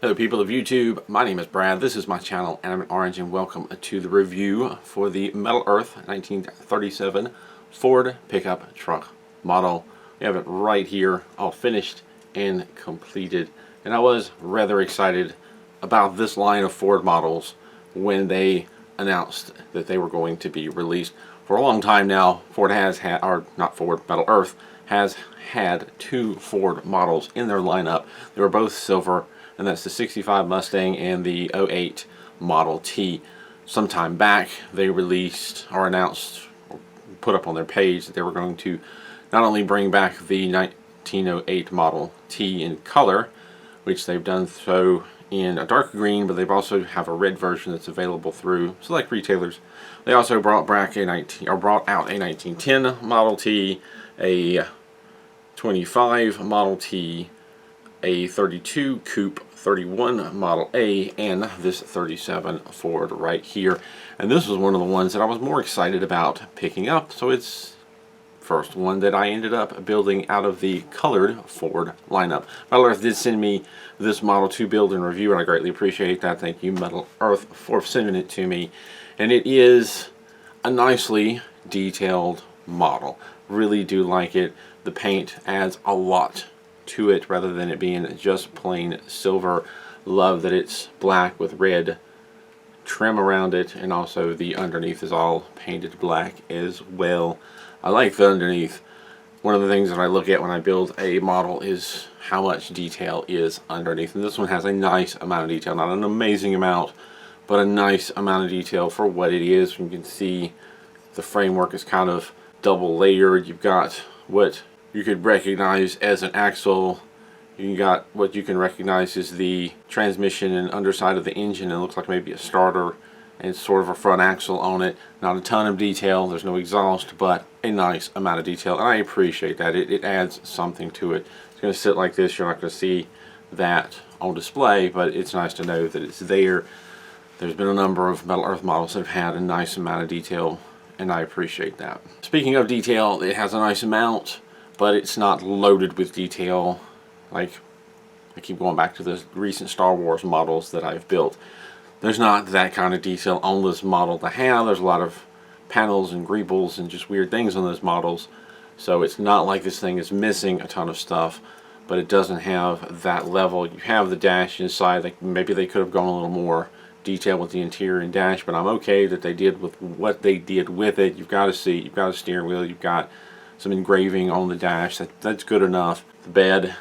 Hello people of YouTube, my name is Brad, this is my channel Animate Orange, and welcome to the review for the Metal Earth 1937 Ford pickup truck model. We have it right here, all finished and completed, and I was rather excited about this line of Ford models when they announced that they were going to be released. For a long time now, Ford has had, or not Ford, Metal Earth has had two Ford models in their lineup. They were both silver, and that's the 65 Mustang and the 08 Model T. Sometime back they released or announced or put up on their page that they were going to not only bring back the 1908 Model T in color, which they've done so in a dark green, but they've also have a red version that's available through select retailers. They also brought out a 1910 Model T, a 25 Model T, a 32 Coupe, 31 Model A, and this 37 Ford right here. And this was one of the ones that I was more excited about picking up, so it's first one that I ended up building out of the colored Ford lineup. Metal Earth did send me this model to build and review, and I greatly appreciate that. Thank you, Metal Earth, for sending it to me. And it is a nicely detailed model. Really do like it. The paint adds a lot to it rather than it being just plain silver. Love that it's black with red trim around it, and also the underneath is all painted black as well. I like the underneath. One of the things that I look at when I build a model is how much detail is underneath, and this one has a nice amount of detail. Not an amazing amount, but a nice amount of detail for what it is. You can see the framework is kind of double layered. You've got what you could recognize as an axle. You got what you can recognize as the transmission and underside of the engine. It looks like maybe a starter and sort of a front axle on it. Not a ton of detail, there's no exhaust, but a nice amount of detail, and I appreciate that. It adds something to it. It's going to sit like this, you're not going to see that on display, but it's nice to know that it's there. There's been a number of Metal Earth models that have had a nice amount of detail, and I appreciate that. Speaking of detail, it has a nice amount, but it's not loaded with detail. Like, I keep going back to the recent Star Wars models that I've built. There's not that kind of detail on this model to have. There's a lot of panels and greebles and just weird things on those models. So it's not like this thing is missing a ton of stuff, but it doesn't have that level. You have the dash inside. Like, maybe they could have gone a little more detail with the interior and dash, but I'm okay that they did with what they did with it. You've got a seat, you've got a steering wheel, you've got some engraving on the dash. That's good enough. The bed,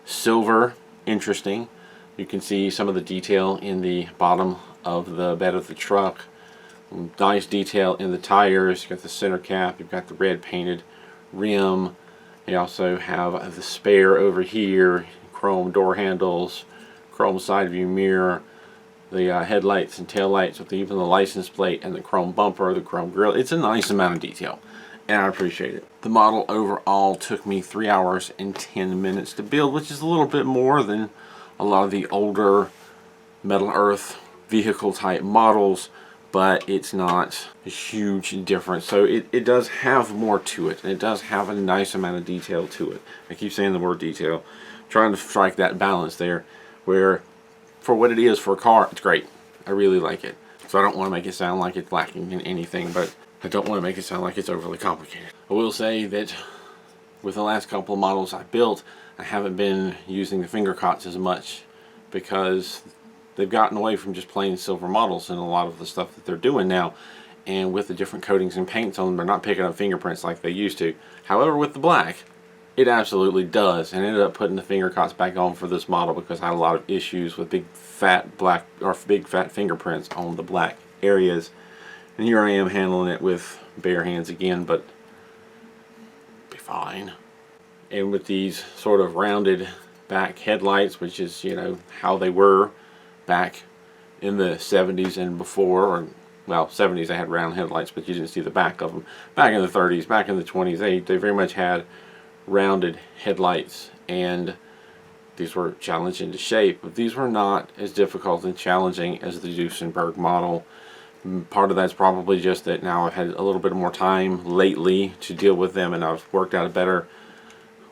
silver, interesting. You can see some of the detail in the bottom of the bed of the truck. Nice detail in the tires. You've got the center cap, you've got the red painted rim. You also have the spare over here, chrome door handles, chrome side view mirror, the headlights and tail lights with even the license plate, and the chrome bumper, the chrome grille. It's a nice amount of detail, and I appreciate it. The model overall took me 3 hours and 10 minutes to build, which is a little bit more than a lot of the older Metal Earth vehicle type models, but it's not a huge difference. So it does have more to it, and it does have a nice amount of detail to it. I keep saying the word detail, trying to strike that balance there, where for what it is for a car, it's great. I really like it. So I don't want to make it sound like it's lacking in anything, but I don't want to make it sound like it's overly complicated. I will say that with the last couple of models I built, I haven't been using the finger cots as much because they've gotten away from just plain silver models in a lot of the stuff that they're doing now. And with the different coatings and paints on them, they're not picking up fingerprints like they used to. However, with the black, it absolutely does. And I ended up putting the finger cots back on for this model because I had a lot of issues with big fat black or big fat fingerprints on the black areas. And here I am handling it with bare hands again, but be fine. And with these sort of rounded back headlights, which is, you know, how they were back in the 70s and before, or well, 70s they had round headlights, but you didn't see the back of them. Back in the 30s, back in the 20s, they very much had rounded headlights, and these were challenged into shape, but these were not as difficult and challenging as the Duesenberg model. Part of that's probably just that now I've had a little bit more time lately to deal with them, and I've worked out a better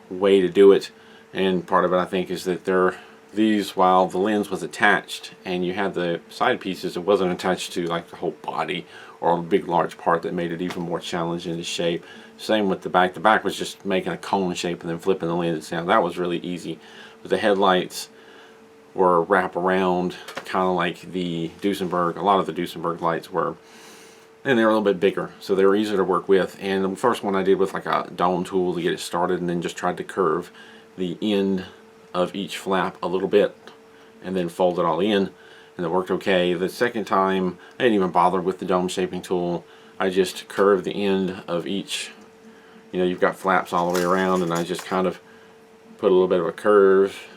way to do it. And part of it, I think, is that these, while the lens was attached and you had the side pieces, it wasn't attached to like the whole body or a big large part that made it even more challenging to shape. Same with the back. The back was just making a cone shape and then flipping the lens down. That was really easy. But the headlights were wrap around, kind of like the Duesenberg. A lot of the Duesenberg lights were, and they were a little bit bigger, so they were easier to work with. And the first one I did with like a dome tool to get it started, and then just tried to curve the end of each flap a little bit and then fold it all in, and it worked okay. The second time I didn't even bother with the dome shaping tool. I just curved the end of each, you know, you've got flaps all the way around, and I just kind of put a little bit of a curve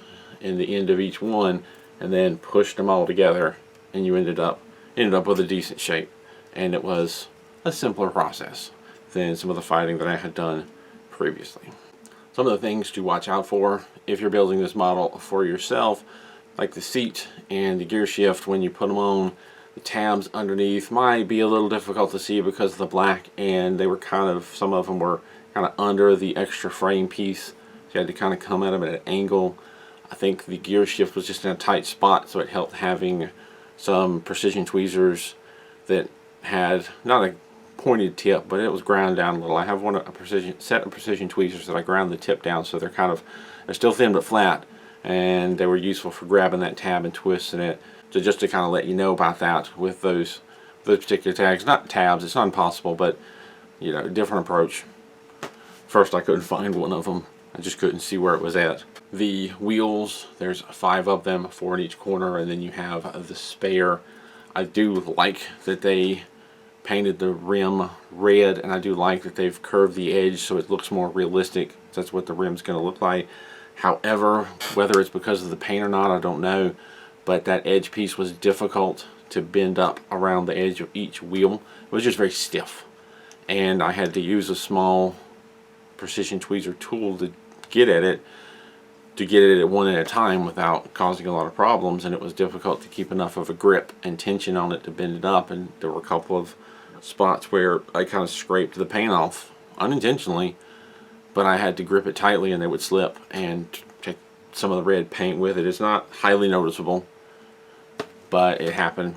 in the end of each one and then pushed them all together, and you ended up with a decent shape. And it was a simpler process than some of the fighting that I had done previously. Some of the things to watch out for if you're building this model for yourself, like the seat and the gear shift, when you put them on, the tabs underneath might be a little difficult to see because of the black, and they were kind of, some of them were kind of under the extra frame piece, so you had to kind of come at them at an angle. I think the gear shift was just in a tight spot, so it helped having some precision tweezers that had not a pointed tip, but it was ground down a little. I have a set of precision tweezers that I ground the tip down, so they're still thin but flat, and they were useful for grabbing that tab and twisting it. So just to kind of let you know about that with those particular tags, not tabs, it's not impossible, but you know, different approach. First I couldn't find one of them. I just couldn't see where it was at. The wheels, there's 5 of them, 4 in each corner, and then you have the spare. I do like that they painted the rim red, and I do like that they've curved the edge so it looks more realistic. That's what the rim's going to look like. However, whether it's because of the paint or not, I don't know, but that edge piece was difficult to bend up around the edge of each wheel. It was just very stiff, and I had to use a small precision tweezer tool to get at it, at one at a time without causing a lot of problems, and it was difficult to keep enough of a grip and tension on it to bend it up. And there were a couple of spots where I kind of scraped the paint off unintentionally, but I had to grip it tightly and they would slip and take some of the red paint with it. It's not highly noticeable, but it happened.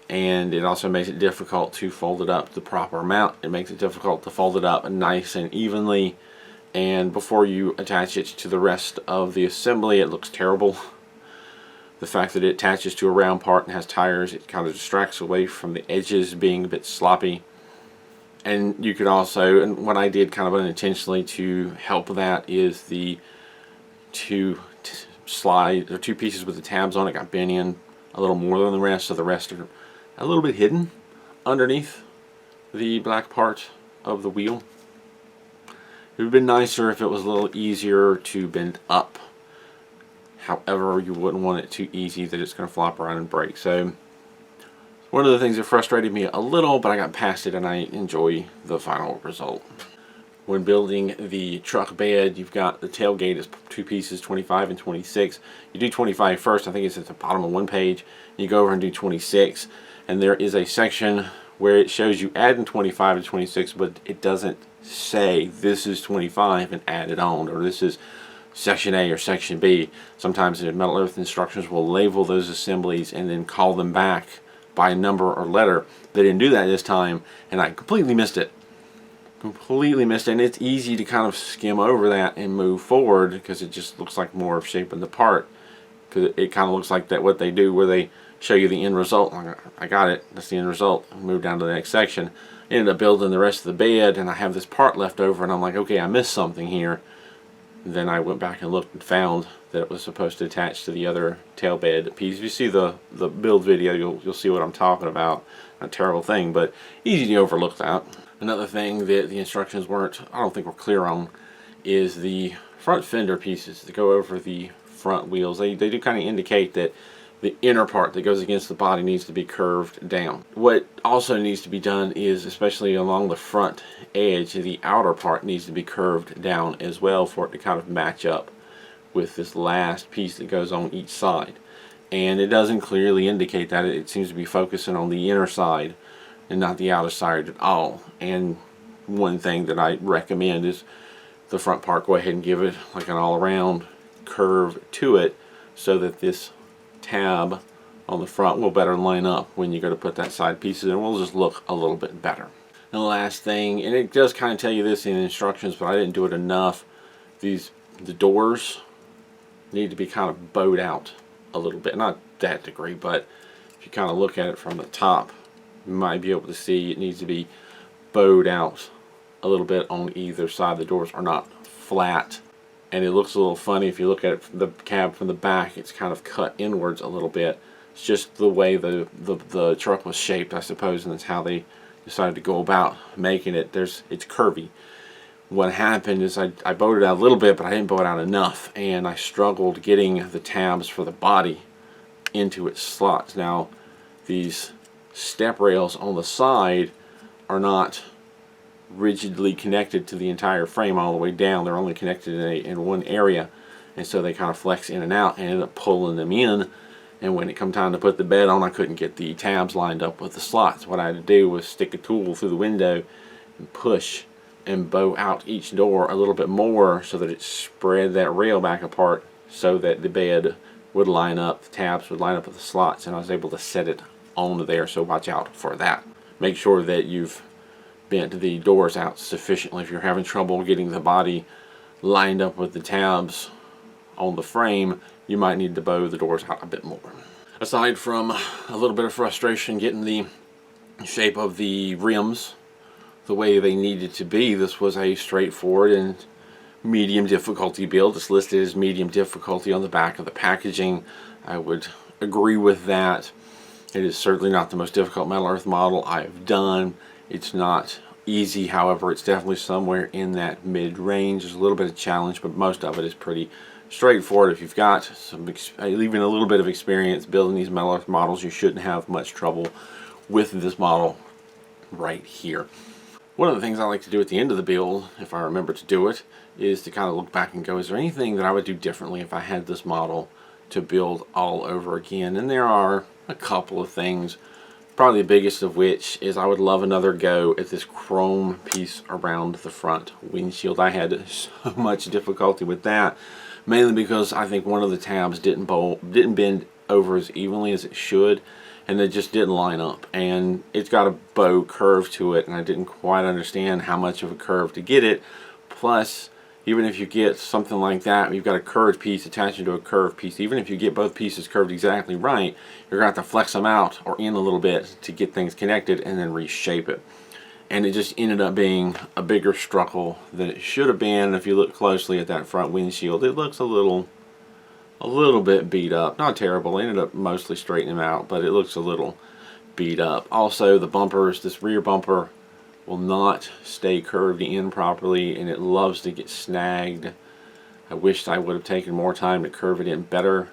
And it also makes it difficult to fold it up the proper amount. It makes it difficult to fold it up nice and evenly, and before you attach it to the rest of the assembly, it looks terrible. The fact that it attaches to a round part and has tires, it kind of distracts away from the edges being a bit sloppy. And you could also, and what I did kind of unintentionally to help that, is the two pieces with the tabs on it got bent in a little more than the rest, so the rest are a little bit hidden underneath the black part of the wheel. It would have been nicer if it was a little easier to bend up. However, you wouldn't want it too easy that it's going to flop around and break. So one of the things that frustrated me a little, but I got past it and I enjoy the final result. When building the truck bed, you've got the tailgate is 2 pieces, 25 and 26. You do 25 first, I think it's at the bottom of one page. You go over and do 26, and there is a section where it shows you adding 25 and 26, but it doesn't say this is 25 and add it on, or this is section A or section B. Sometimes the Metal Earth instructions will label those assemblies and then call them back by number or letter. They didn't do that this time, and I completely missed it. And it's easy to kind of skim over that and move forward because it just looks like more of shaping the part, because it kind of looks like that what they do where they show you the end result. I got it, that's the end result. Move down to the next section. I ended up building the rest of the bed, and I have this part left over, and I'm like, okay, I missed something here. And then I went back and looked and found that it was supposed to attach to the other tail bed piece. If you see the build video, you'll see what I'm talking about. Not a terrible thing, but easy to overlook that. Another thing that the instructions I don't think were clear on, is the front fender pieces that go over the front wheels. They do kind of indicate that the inner part that goes against the body needs to be curved down. What also needs to be done is, especially along the front edge, the outer part needs to be curved down as well for it to kind of match up with this last piece that goes on each side. And it doesn't clearly indicate that. It seems to be focusing on the inner side and not the outer side at all. And one thing that I recommend is the front part, go ahead and give it like an all-around curve to it, so that this tab on the front will better line up when you go to put that side pieces in. It will just look a little bit better. And the last thing, and it does kind of tell you this in the instructions, but I didn't do it enough, the doors need to be kind of bowed out a little bit. Not that degree, but if you kind of look at it from the top, you might be able to see it needs to be bowed out a little bit on either side. The doors are not flat, and it looks a little funny if you look at it from the cab from the back. It's kind of cut inwards a little bit. It's just the way the truck was shaped, I suppose, and that's how they decided to go about making it. It's curvy. What happened is I bowed it out a little bit, but I didn't bow it out enough, and I struggled getting the tabs for the body into its slots. Now, these step rails on the side are not rigidly connected to the entire frame all the way down. They're only connected in one area, and so they kind of flex in and out and ended up pulling them in. And when it come time to put the bed on, I couldn't get the tabs lined up with the slots. What I had to do was stick a tool through the window and push and bow out each door a little bit more so that it spread that rail back apart so that the bed would line up, the tabs would line up with the slots, and I was able to set it on there. So watch out for that. Make sure that you've bent the doors out sufficiently. If you're having trouble getting the body lined up with the tabs on the frame, you might need to bow the doors out a bit more. Aside from a little bit of frustration getting the shape of the rims the way they needed to be, this was a straightforward and medium difficulty build. It's listed as medium difficulty on the back of the packaging. I would agree with that. It is certainly not the most difficult Metal Earth model I've done. It's not easy, however, it's definitely somewhere in that mid-range. There's a little bit of challenge, but most of it is pretty straightforward. If you've got even a little bit of experience building these Metal Earth models, you shouldn't have much trouble with this model right here. One of the things I like to do at the end of the build, if I remember to do it, is to kind of look back and go, is there anything that I would do differently if I had this model to build all over again? And there are a couple of things. Probably the biggest of which is I would love another go at this chrome piece around the front windshield. I had so much difficulty with that, mainly because I think one of the tabs didn't bend over as evenly as it should, and it just didn't line up. And it's got a bow curve to it, and I didn't quite understand how much of a curve to get it. Plus, even if you get something like that, you've got a curved piece attaching to a curved piece. Even if you get both pieces curved exactly right, you're going to have to flex them out or in a little bit to get things connected and then reshape it. And it just ended up being a bigger struggle than it should have been. If you look closely at that front windshield, it looks a little bit beat up. Not terrible. I ended up mostly straightening them out, but it looks a little beat up. Also, the bumpers, this rear bumper will not stay curved in properly, and it loves to get snagged. I wished I would have taken more time to curve it in better.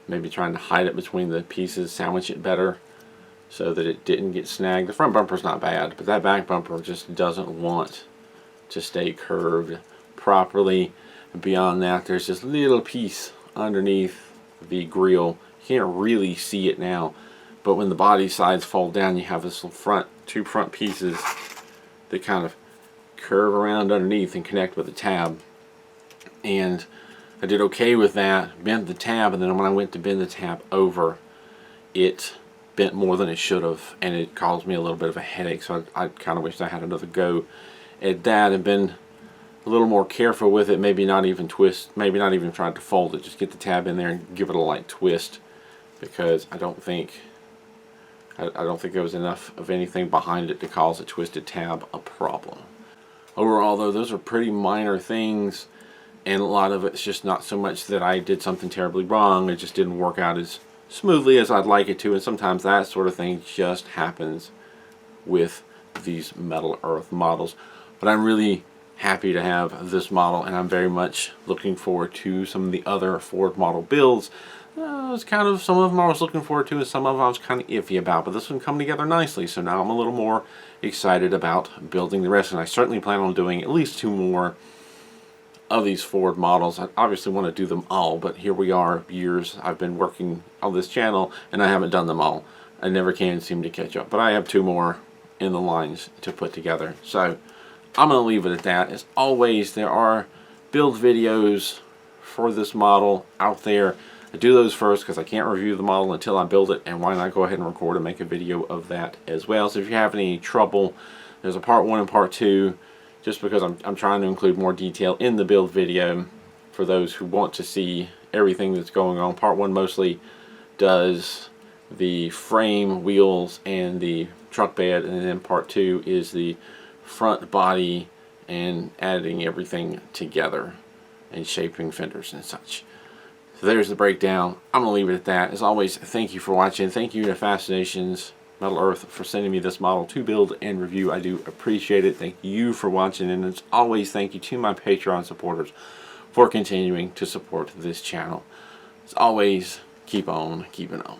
Maybe trying to hide it between the pieces, sandwich it better so that it didn't get snagged. The front bumper's not bad, but that back bumper just doesn't want to stay curved properly. And beyond that, there's this little piece underneath the grille. You can't really see it now, but when the body sides fold down, you have this little two front pieces that kind of curve around underneath and connect with the tab. And I did okay with that, bent the tab, and then when I went to bend the tab over, it bent more than it should have, and it caused me a little bit of a headache. So I kind of wished I had another go at that and been a little more careful with it. Maybe not even maybe not even tried to fold it. Just get the tab in there and give it a light twist, because I don't think there was enough of anything behind it to cause a twisted tab a problem. Overall, though, those are pretty minor things, and a lot of it's just not so much that I did something terribly wrong. It just didn't work out as smoothly as I'd like it to, and sometimes that sort of thing just happens with these Metal Earth models. But I'm really happy to have this model, and I'm very much looking forward to some of the other Ford model builds. It's kind of, some of them I was looking forward to and some of them I was kind of iffy about, but this one come together nicely, so now I'm a little more excited about building the rest, and I certainly plan on doing at least 2 more of these Ford models. I obviously want to do them all, but here we are, years I've been working on this channel and I haven't done them all. I never can seem to catch up, but I have 2 more in the lines to put together, so I'm going to leave it at that. As always, there are build videos for this model out there. I do those first because I can't review the model until I build it, and why not go ahead and record and make a video of that as well. So if you have any trouble, there's a part 1 and part 2, just because I'm trying to include more detail in the build video for those who want to see everything that's going on. Part 1 mostly does the frame, wheels, and the truck bed, and then part 2 is the front body and adding everything together and shaping fenders and such. So there's the breakdown. I'm going to leave it at that. As always, thank you for watching. Thank you to Fascinations Metal Earth for sending me this model to build and review. I do appreciate it. Thank you for watching, and as always, thank you to my Patreon supporters for continuing to support this channel. As always, keep on keeping on.